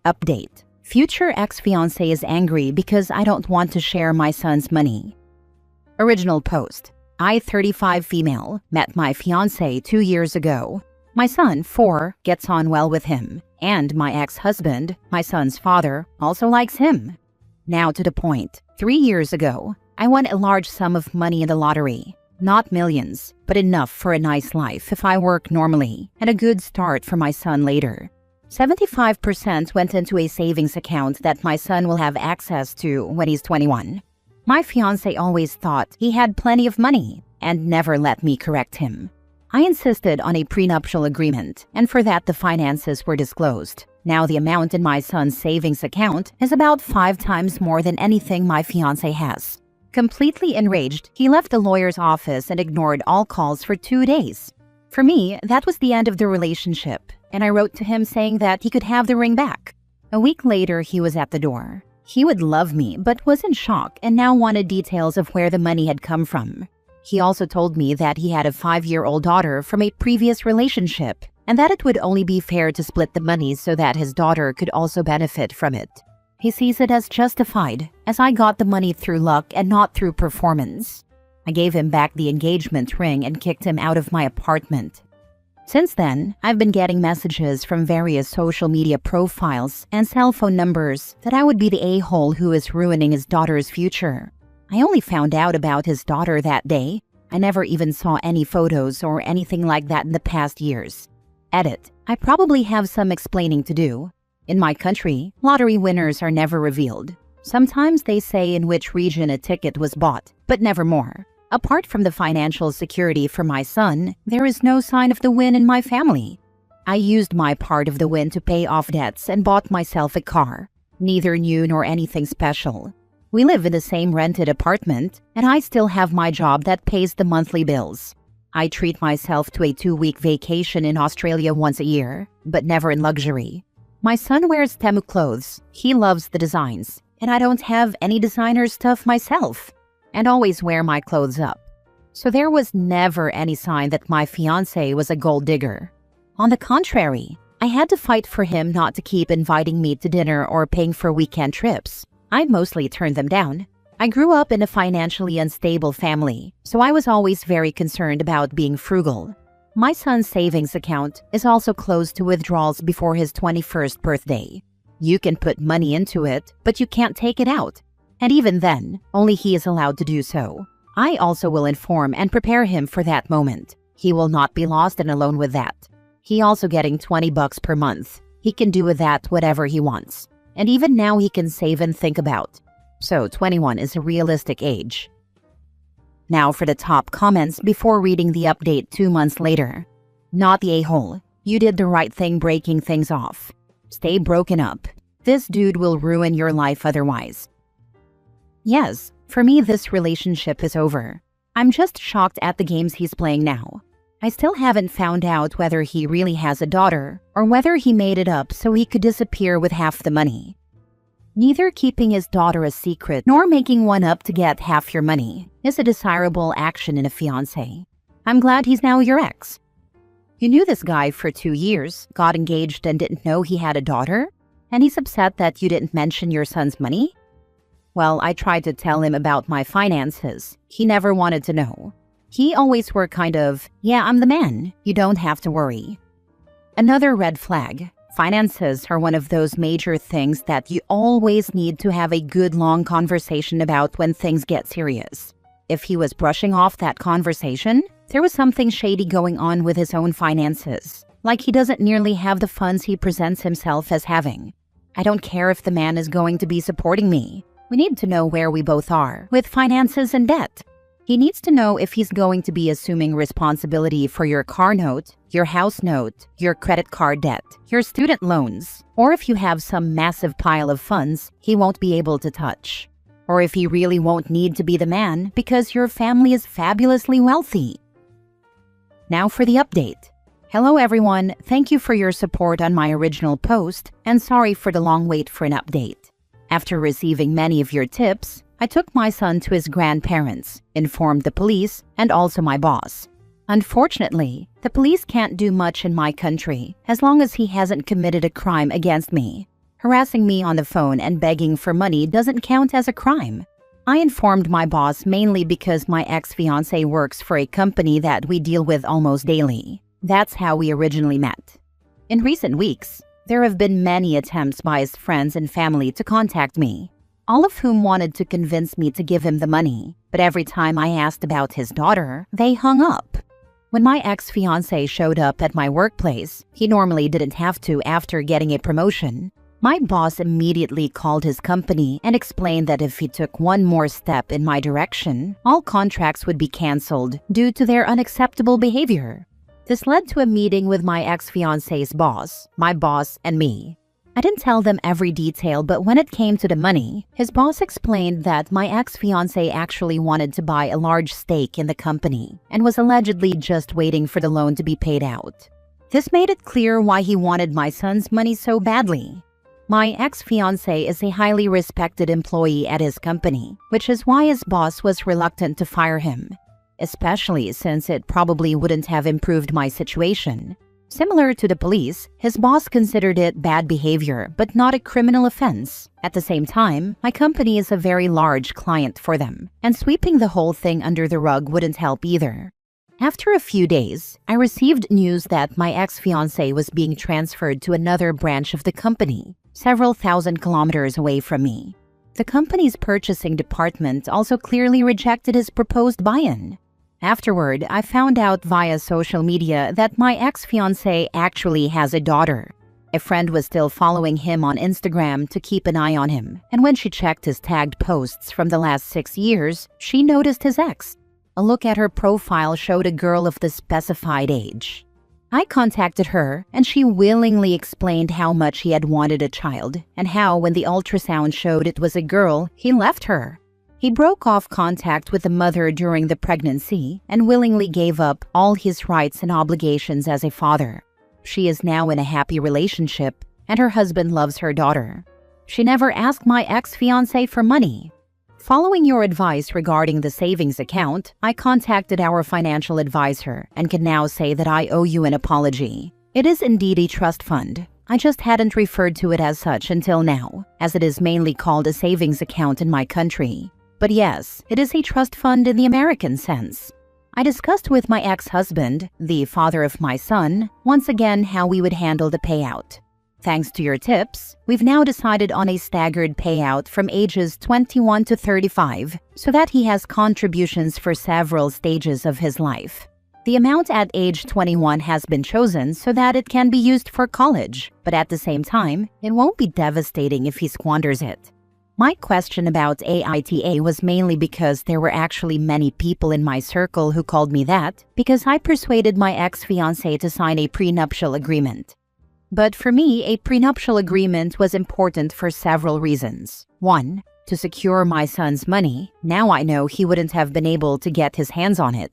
Update. Future ex-fiancé is angry because I don't want to share my son's money. Original post. I, 35 female, met my fiancé 2 years ago. My son, 4, gets on well with him. And my ex-husband, my son's father, also likes him. Now to the point. 3 years ago, I won a large sum of money in the lottery. Not millions, but enough for a nice life if I work normally, and a good start for my son later. 75% went into a savings account that my son will have access to when he's 21. My fiancé always thought he had plenty of money and never let me correct him. I insisted on a prenuptial agreement, and for that the finances were disclosed. Now the amount in my son's savings account is about 5 times more than anything my fiancé has. Completely enraged, he left the lawyer's office and ignored all calls for 2 days. For me, that was the end of the relationship, and I wrote to him saying that he could have the ring back. A week later, he was at the door. He would love me, but was in shock and now wanted details of where the money had come from. He also told me that he had a 5-year-old daughter from a previous relationship, and that it would only be fair to split the money so that his daughter could also benefit from it. He sees it as justified, as I got the money through luck and not through performance. I gave him back the engagement ring and kicked him out of my apartment. Since then, I've been getting messages from various social media profiles and cell phone numbers that I would be the a-hole who is ruining his daughter's future. I only found out about his daughter that day. I never even saw any photos or anything like that in the past years. Edit. I probably have some explaining to do. In my country, lottery winners are never revealed. Sometimes they say in which region a ticket was bought, but never more. Apart from the financial security for my son, there is no sign of the win in my family. I used my part of the win to pay off debts and bought myself a car. Neither new nor anything special. We live in the same rented apartment, and I still have my job that pays the monthly bills. I treat myself to a 2-week vacation in Australia once a year, but never in luxury. My son wears Temu clothes. He loves the designs, and I don't have any designer stuff myself, and always wear my clothes up. So there was never any sign that my fiancé was a gold digger. On the contrary, I had to fight for him not to keep inviting me to dinner or paying for weekend trips. I mostly turned them down. I grew up in a financially unstable family, so I was always very concerned about being frugal. My son's savings account is also closed to withdrawals before his 21st birthday. You can put money into it, but you can't take it out. And even then, only he is allowed to do so. I also will inform and prepare him for that moment. He will not be lost and alone with that. He also getting $20 per month. He can do with that whatever he wants. And even now he can save and think about. So 21 is a realistic age. Now for the top comments before reading the update 2 months later. Not the a-hole. You did the right thing breaking things off. Stay broken up. This dude will ruin your life otherwise. Yes, for me this relationship is over. I'm just shocked at the games he's playing now. I still haven't found out whether he really has a daughter or whether he made it up so he could disappear with half the money. Neither keeping his daughter a secret nor making one up to get half your money is a desirable action in a fiancé. I'm glad he's now your ex. You knew this guy for 2 years, got engaged and didn't know he had a daughter, and he's upset that you didn't mention your son's money? Well, I tried to tell him about my finances. He never wanted to know. He always were kind of, yeah, I'm the man. You don't have to worry. Another red flag. Finances are one of those major things that you always need to have a good long conversation about when things get serious. If he was brushing off that conversation, there was something shady going on with his own finances. Like he doesn't nearly have the funds he presents himself as having. I don't care if the man is going to be supporting me. We need to know where we both are with finances and debt. He needs to know if he's going to be assuming responsibility for your car note, your house note, your credit card debt, your student loans, or if you have some massive pile of funds he won't be able to touch. Or if he really won't need to be the man because your family is fabulously wealthy. Now for the update. Hello everyone, thank you for your support on my original post, and sorry for the long wait for an update. After receiving many of your tips, I took my son to his grandparents, informed the police, and also my boss. Unfortunately, the police can't do much in my country as long as he hasn't committed a crime against me. Harassing me on the phone and begging for money doesn't count as a crime. I informed my boss mainly because my ex-fiancé works for a company that we deal with almost daily. That's how we originally met. In recent weeks, there have been many attempts by his friends and family to contact me, all of whom wanted to convince me to give him the money, but every time I asked about his daughter, they hung up. When my ex-fiancé showed up at my workplace, he normally didn't have to after getting a promotion. My boss immediately called his company and explained that if he took one more step in my direction, all contracts would be canceled due to their unacceptable behavior. This led to a meeting with my ex-fiancé's boss, my boss, and me. I didn't tell them every detail, but when it came to the money, his boss explained that my ex-fiancé actually wanted to buy a large stake in the company and was allegedly just waiting for the loan to be paid out. This made it clear why he wanted my son's money so badly. My ex-fiancé is a highly respected employee at his company, which is why his boss was reluctant to fire him, especially since it probably wouldn't have improved my situation. Similar to the police, his boss considered it bad behavior, but not a criminal offense. At the same time, my company is a very large client for them, and sweeping the whole thing under the rug wouldn't help either. After a few days, I received news that my ex-fiancé was being transferred to another branch of the company, several thousand kilometers away from me. The company's purchasing department also clearly rejected his proposed buy-in. Afterward, I found out via social media that my ex-fiancé actually has a daughter. A friend was still following him on Instagram to keep an eye on him, and when she checked his tagged posts from the last 6 years, she noticed his ex. A look at her profile showed a girl of the specified age. I contacted her, and she willingly explained how much he had wanted a child, and how when the ultrasound showed it was a girl, he left her. He broke off contact with the mother during the pregnancy and willingly gave up all his rights and obligations as a father. She is now in a happy relationship, and her husband loves her daughter. She never asked my ex-fiancé for money. Following your advice regarding the savings account, I contacted our financial advisor and can now say that I owe you an apology. It is indeed a trust fund. I just hadn't referred to it as such until now, as it is mainly called a savings account in my country. But yes, it is a trust fund in the American sense. I discussed with my ex-husband, the father of my son, once again how we would handle the payout. Thanks to your tips, we've now decided on a staggered payout from ages 21 to 35, so that he has contributions for several stages of his life. The amount at age 21 has been chosen so that it can be used for college, but at the same time, it won't be devastating if he squanders it. My question about AITA was mainly because there were actually many people in my circle who called me that because I persuaded my ex-fiancé to sign a prenuptial agreement. But for me, a prenuptial agreement was important for several reasons. 1. To secure my son's money. Now I know he wouldn't have been able to get his hands on it.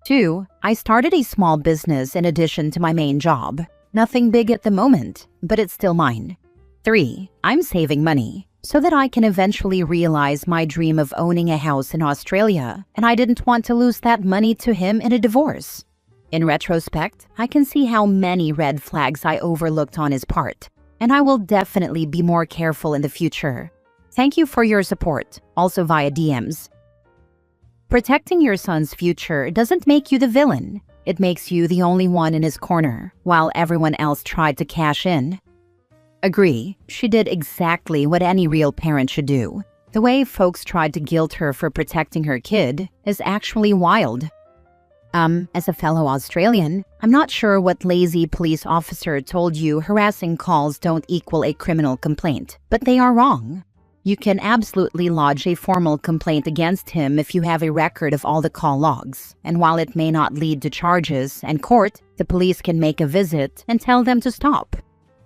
2. I started a small business in addition to my main job. Nothing big at the moment, but it's still mine. 3. I'm saving money so that I can eventually realize my dream of owning a house in Australia, and I didn't want to lose that money to him in a divorce. In retrospect, I can see how many red flags I overlooked on his part, and I will definitely be more careful in the future. Thank you for your support, also via DMs. Protecting your son's future doesn't make you the villain. It makes you the only one in his corner, while everyone else tried to cash in. Agree, she did exactly what any real parent should do. The way folks tried to guilt her for protecting her kid is actually wild. As a fellow Australian, I'm not sure what lazy police officer told you harassing calls don't equal a criminal complaint, but they are wrong. You can absolutely lodge a formal complaint against him if you have a record of all the call logs, and while it may not lead to charges and court, the police can make a visit and tell them to stop.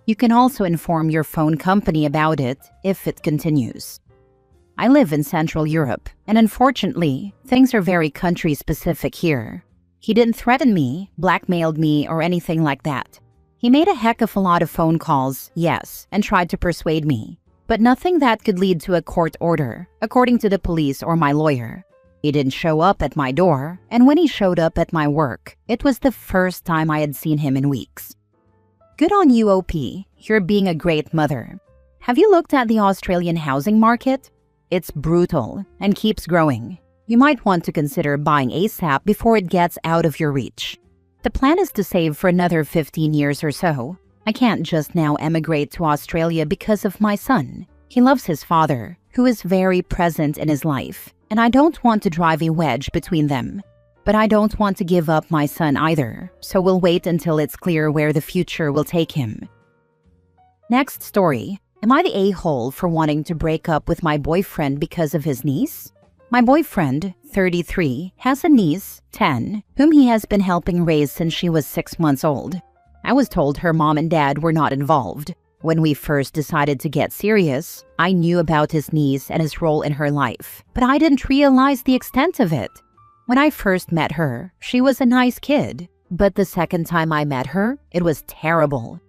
You can also inform your phone company about it if it continues. I live in Central Europe, and unfortunately, things are very country-specific here. He didn't threaten me, blackmailed me, or anything like that. He made a heck of a lot of phone calls, yes, and tried to persuade me, but nothing that could lead to a court order, according to the police or my lawyer. He didn't show up at my door, and when he showed up at my work, it was the first time I had seen him in weeks. Good on you, OP. You're being a great mother. Have you looked at the Australian housing market? It's brutal and keeps growing. You might want to consider buying ASAP before it gets out of your reach. The plan is to save for another 15 years or so. I can't just now emigrate to Australia because of my son. He loves his father, who is very present in his life, and I don't want to drive a wedge between them. But I don't want to give up my son either, so we'll wait until it's clear where the future will take him. Next story. Am I the a-hole for wanting to break up with my boyfriend because of his niece? My boyfriend, 33, has a niece, 10, whom he has been helping raise since she was 6 months old. I was told her mom and dad were not involved. When we first decided to get serious, I knew about his niece and his role in her life, but I didn't realize the extent of it. When I first met her, she was a nice kid, but the second time I met her, it was terrible.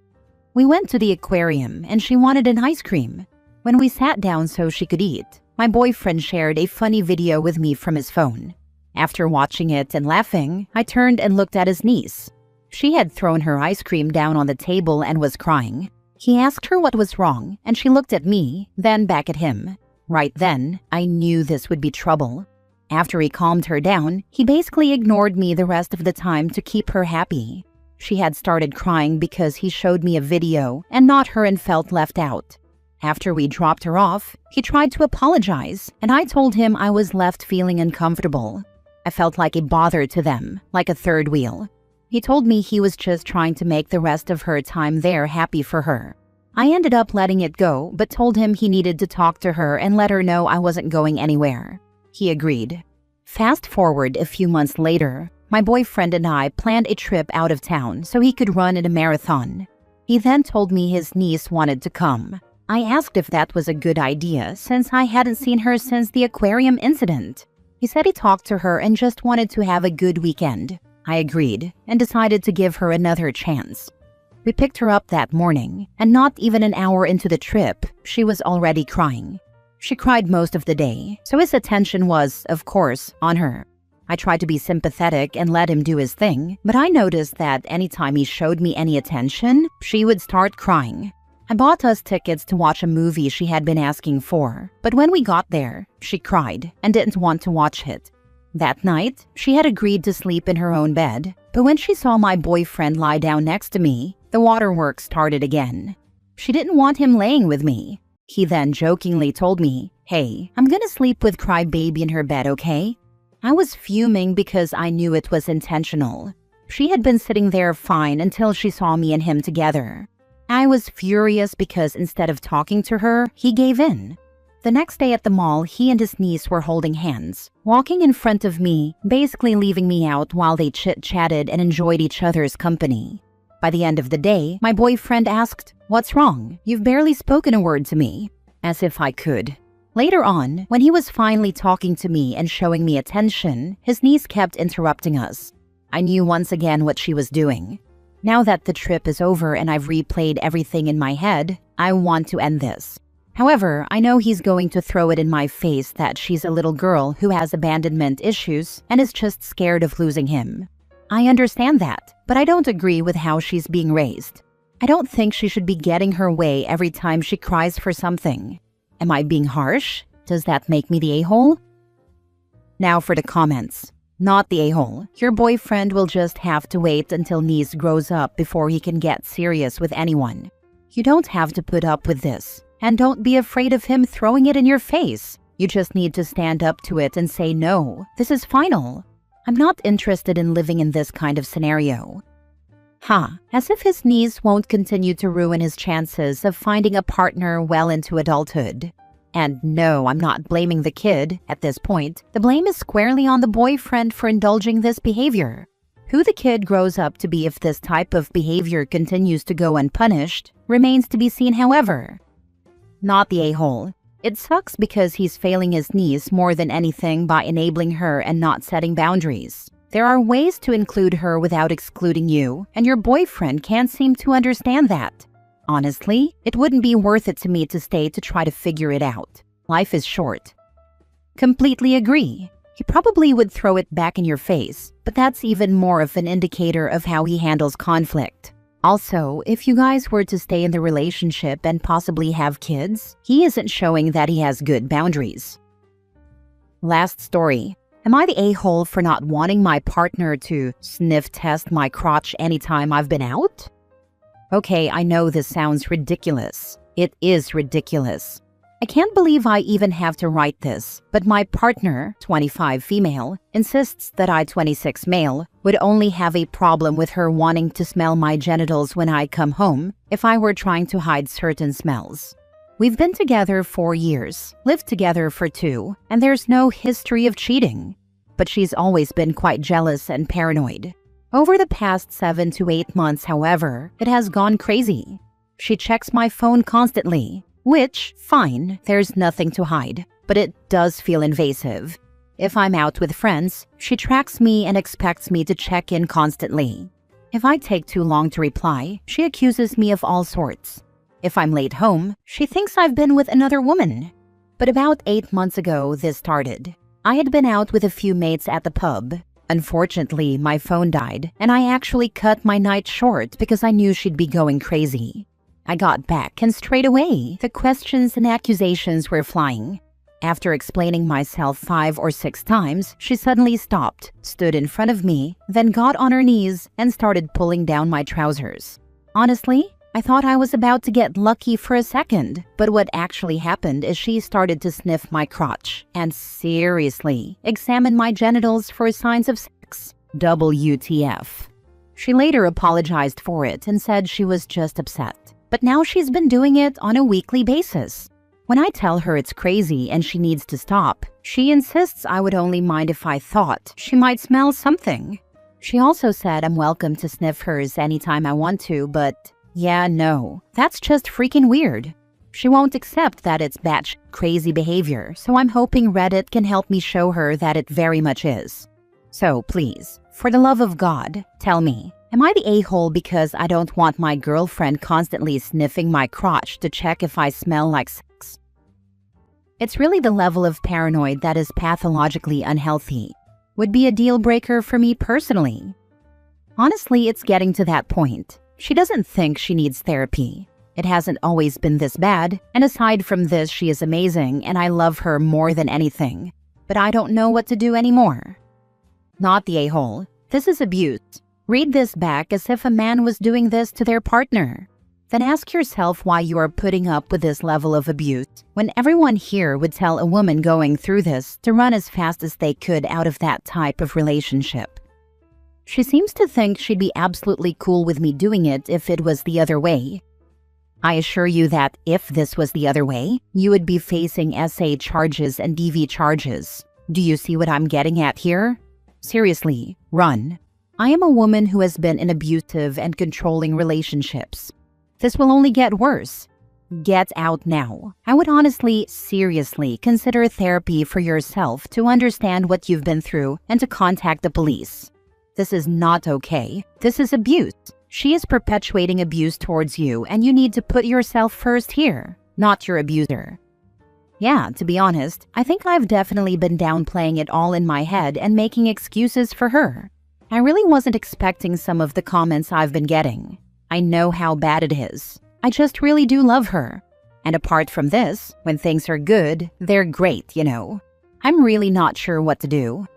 We went to the aquarium and she wanted an ice cream. When we sat down so she could eat, my boyfriend shared a funny video with me from his phone. After watching it and laughing, I turned and looked at his niece. She had thrown her ice cream down on the table and was crying. He asked her what was wrong, and she looked at me, then back at him. Right then, I knew this would be trouble. After he calmed her down, he basically ignored me the rest of the time to keep her happy. She had started crying because he showed me a video and not her and felt left out. After we dropped her off, he tried to apologize, and I told him I was left feeling uncomfortable. I felt like a bother to them, like a third wheel. He told me he was just trying to make the rest of her time there happy for her. I ended up letting it go, but told him he needed to talk to her and let her know I wasn't going anywhere. He agreed. Fast forward a few months later, my boyfriend and I planned a trip out of town so he could run in a marathon. He then told me his niece wanted to come. I asked if that was a good idea since I hadn't seen her since the aquarium incident. He said he talked to her and just wanted to have a good weekend. I agreed and decided to give her another chance. We picked her up that morning, and not even an hour into the trip, she was already crying. She cried most of the day, so his attention was, of course, on her. I tried to be sympathetic and let him do his thing, but I noticed that anytime he showed me any attention, she would start crying. I bought us tickets to watch a movie she had been asking for, but when we got there, she cried and didn't want to watch it. That night, she had agreed to sleep in her own bed, but when she saw my boyfriend lie down next to me, the waterworks started again. She didn't want him laying with me. He then jokingly told me, "Hey, I'm gonna sleep with Crybaby in her bed, okay?" I was fuming because I knew it was intentional. She had been sitting there fine until she saw me and him together. I was furious because instead of talking to her, he gave in. The next day at the mall, he and his niece were holding hands, walking in front of me, basically leaving me out while they chit-chatted and enjoyed each other's company. By the end of the day, my boyfriend asked, "What's wrong? You've barely spoken a word to me." As if I could. Later on, when he was finally talking to me and showing me attention, his niece kept interrupting us. I knew once again what she was doing. Now that the trip is over and I've replayed everything in my head, I want to end this. However, I know he's going to throw it in my face that she's a little girl who has abandonment issues and is just scared of losing him. I understand that, but I don't agree with how she's being raised. I don't think she should be getting her way every time she cries for something. Am I being harsh? Does that make me the a-hole? Now for the comments. Not the a-hole. Your boyfriend will just have to wait until niece grows up before he can get serious with anyone. You don't have to put up with this. And don't be afraid of him throwing it in your face. You just need to stand up to it and say no. This is final. I'm not interested in living in this kind of scenario. As if his niece won't continue to ruin his chances of finding a partner well into adulthood. And no, I'm not blaming the kid at this point. The blame is squarely on the boyfriend for indulging this behavior. Who the kid grows up to be if this type of behavior continues to go unpunished remains to be seen, however. Not the a-hole. It sucks because he's failing his niece more than anything by enabling her and not setting boundaries. There are ways to include her without excluding you, and your boyfriend can't seem to understand that. Honestly, it wouldn't be worth it to me to stay to try to figure it out. Life is short. Completely agree. He probably would throw it back in your face, but that's even more of an indicator of how he handles conflict. Also, if you guys were to stay in the relationship and possibly have kids, he isn't showing that he has good boundaries. Last story. Am I the a-hole for not wanting my partner to sniff test my crotch anytime I've been out? Okay, I know this sounds ridiculous. It is ridiculous. I can't believe I even have to write this, but my partner, 25 female, insists that I, 26 male, would only have a problem with her wanting to smell my genitals when I come home if I were trying to hide certain smells. We've been together 4 years, lived together for 2, and there's no history of cheating. But she's always been quite jealous and paranoid. Over the past 7 to 8 months, however, it has gone crazy. She checks my phone constantly, which, fine, there's nothing to hide, but it does feel invasive. If I'm out with friends, she tracks me and expects me to check in constantly. If I take too long to reply, she accuses me of all sorts. If I'm late home, she thinks I've been with another woman. But about 8 months ago, this started. I had been out with a few mates at the pub. Unfortunately, my phone died, and I actually cut my night short because I knew she'd be going crazy. I got back, and straight away, the questions and accusations were flying. After explaining myself 5 or 6 times, she suddenly stopped, stood in front of me, then got on her knees and started pulling down my trousers. Honestly, I thought I was about to get lucky for a second, but what actually happened is she started to sniff my crotch and seriously examine my genitals for signs of sex. WTF. She later apologized for it and said she was just upset, but now she's been doing it on a weekly basis. When I tell her it's crazy and she needs to stop, she insists I would only mind if I thought she might smell something. She also said I'm welcome to sniff hers anytime I want to, but yeah, no, that's just freaking weird. She won't accept that it's batshit crazy behavior, so I'm hoping Reddit can help me show her that it very much is. So please, for the love of God, tell me, am I the a-hole because I don't want my girlfriend constantly sniffing my crotch to check if I smell like sex? It's really the level of paranoid that is pathologically unhealthy. Would be a deal breaker for me personally. Honestly, it's getting to that point. She doesn't think she needs therapy. It hasn't always been this bad, and aside from this, she is amazing and I love her more than anything. But I don't know what to do anymore. Not the a-hole. This is abuse. Read this back as if a man was doing this to their partner. Then ask yourself why you are putting up with this level of abuse when everyone here would tell a woman going through this to run as fast as they could out of that type of relationship. She seems to think she'd be absolutely cool with me doing it if it was the other way. I assure you that if this was the other way, you would be facing SA charges and DV charges. Do you see what I'm getting at here? Seriously, run. I am a woman who has been in abusive and controlling relationships. This will only get worse. Get out now. I would honestly, seriously consider therapy for yourself to understand what you've been through and to contact the police. This is not okay. This is abuse. She is perpetuating abuse towards you, and you need to put yourself first here, not your abuser. Yeah, to be honest, I think I've definitely been downplaying it all in my head and making excuses for her. I really wasn't expecting some of the comments I've been getting. I know how bad it is. I just really do love her. And apart from this, when things are good, they're great, you know. I'm really not sure what to do.